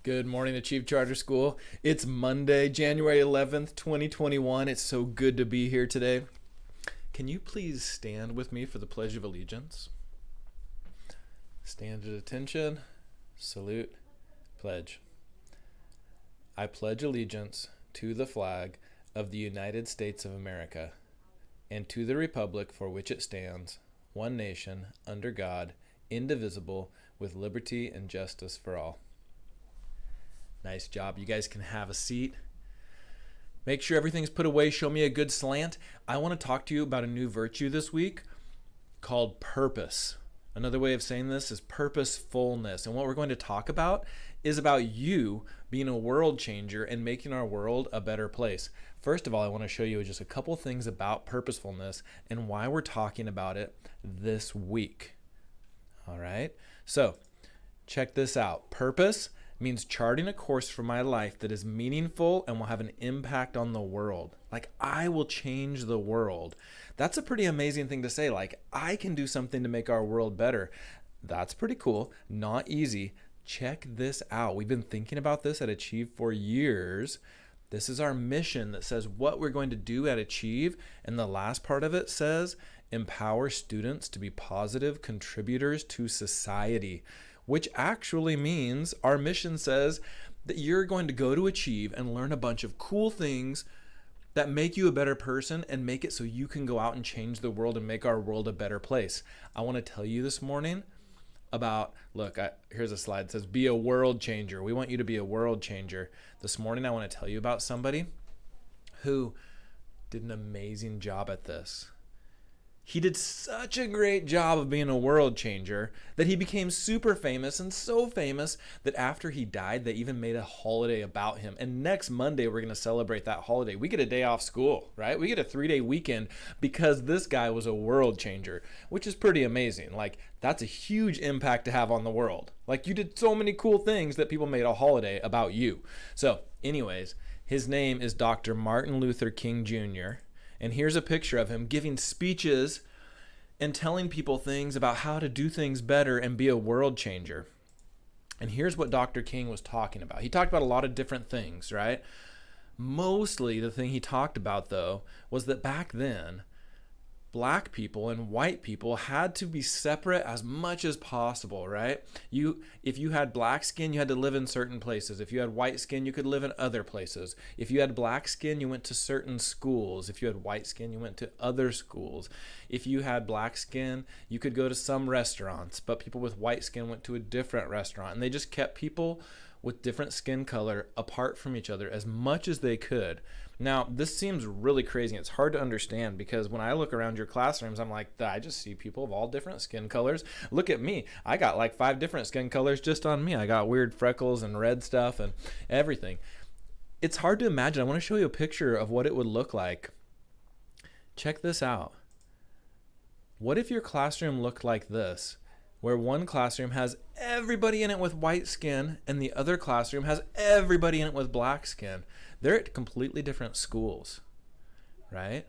Good morning, Achieve Charter School. It's Monday, January 11th, 2021. It's so good to be here today. Can you please stand with me for the Pledge of Allegiance? Stand at attention, salute, pledge. I pledge allegiance to the flag of the United States of America and to the republic for which it stands, one nation, under God, indivisible, with liberty and justice for all. Nice job. You guys can have a seat. Make sure everything's put away. Show me a good slant. I want to talk to you about a new virtue this week called purpose. Another way of saying this is purposefulness. And what we're going to talk about is about you being a world changer and making our world a better place. First of all, I want to show you just a couple things about purposefulness and why we're talking about it this week. All right. So check this out. Purpose means charting a course for my life that is meaningful and will have an impact on the world. Like, I will change the world. That's a pretty amazing thing to say. Like, I can do something to make our world better. That's pretty cool. Not easy. Check this out. We've been thinking about this at Achieve for years. This is our mission that says what we're going to do at Achieve. And the last part of it says, empower students to be positive contributors to society, which actually means our mission says that you're going to go to Achieve and learn a bunch of cool things that make you a better person and make it so you can go out and change the world and make our world a better place. I want to tell you this morning about, here's a slide that says, be a world changer. We want you to be a world changer. This morning, I want to tell you about somebody who did an amazing job at this. He did such a great job of being a world changer that he became super famous, and so famous that after he died, they even made a holiday about him. And next Monday, we're going to celebrate that holiday. We get a day off school, right? We get a 3-day weekend because this guy was a world changer, which is pretty amazing. Like, that's a huge impact to have on the world. Like, you did so many cool things that people made a holiday about you. So anyways, his name is Dr. Martin Luther King Jr., and here's a picture of him giving speeches and telling people things about how to do things better and be a world changer. And here's what Dr. King was talking about. He talked about a lot of different things, right? Mostly the thing he talked about, though, was that back then, black people and white people had to be separate as much as possible, right? If you had black skin, you had to live in certain places. If you had white skin, you could live in other places. If you had black skin, you went to certain schools. If you had white skin, you went to other schools. If you had black skin, you could go to some restaurants, but people with white skin went to a different restaurant. And they just kept people with different skin color apart from each other as much as they could. Now, this seems really crazy. It's hard to understand because when I look around your classrooms, I'm like, I just see people of all different skin colors. Look at me. I got like 5 different skin colors just on me. I got weird freckles and red stuff and everything. It's hard to imagine. I want to show you a picture of what it would look like. Check this out. What if your classroom looked like this, where one classroom has everybody in it with white skin and the other classroom has everybody in it with black skin? They're at completely different schools, right?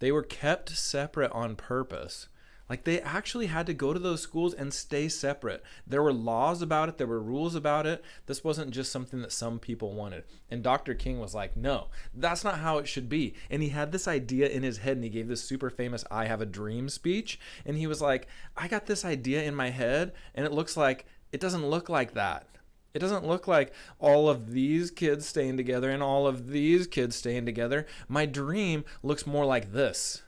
They were kept separate on purpose. Like, they actually had to go to those schools and stay separate. There were laws about it. There were rules about it. This wasn't just something that some people wanted. And Dr. King was like, no, that's not how it should be. And he had this idea in his head, and he gave this super famous I Have a Dream speech. And he was like, I got this idea in my head, and it doesn't look like that. It doesn't look like all of these kids staying together and all of these kids staying together. My dream looks more like this.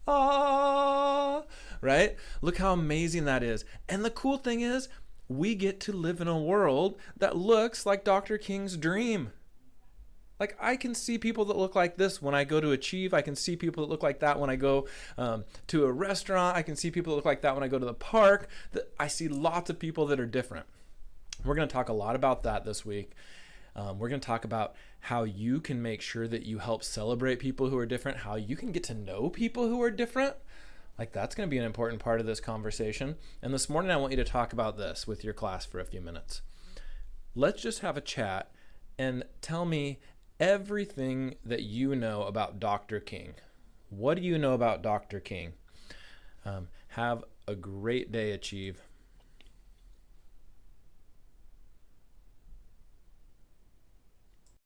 Ah, right? Look how amazing that is. And the cool thing is, we get to live in a world that looks like Dr. King's dream. Like, I can see people that look like this when I go to Achieve. I can see people that look like that when I go to a restaurant. I can see people that look like that when I go to the park. I see lots of people that are different. We're going to talk a lot about that this week. We're going to talk about how you can make sure that you help celebrate people who are different, how you can get to know people who are different. Like, that's going to be an important part of this conversation. And this morning, I want you to talk about this with your class for a few minutes. Let's just have a chat and tell me everything that you know about Dr. King. What do you know about Dr. King? Have a great day, Achieve.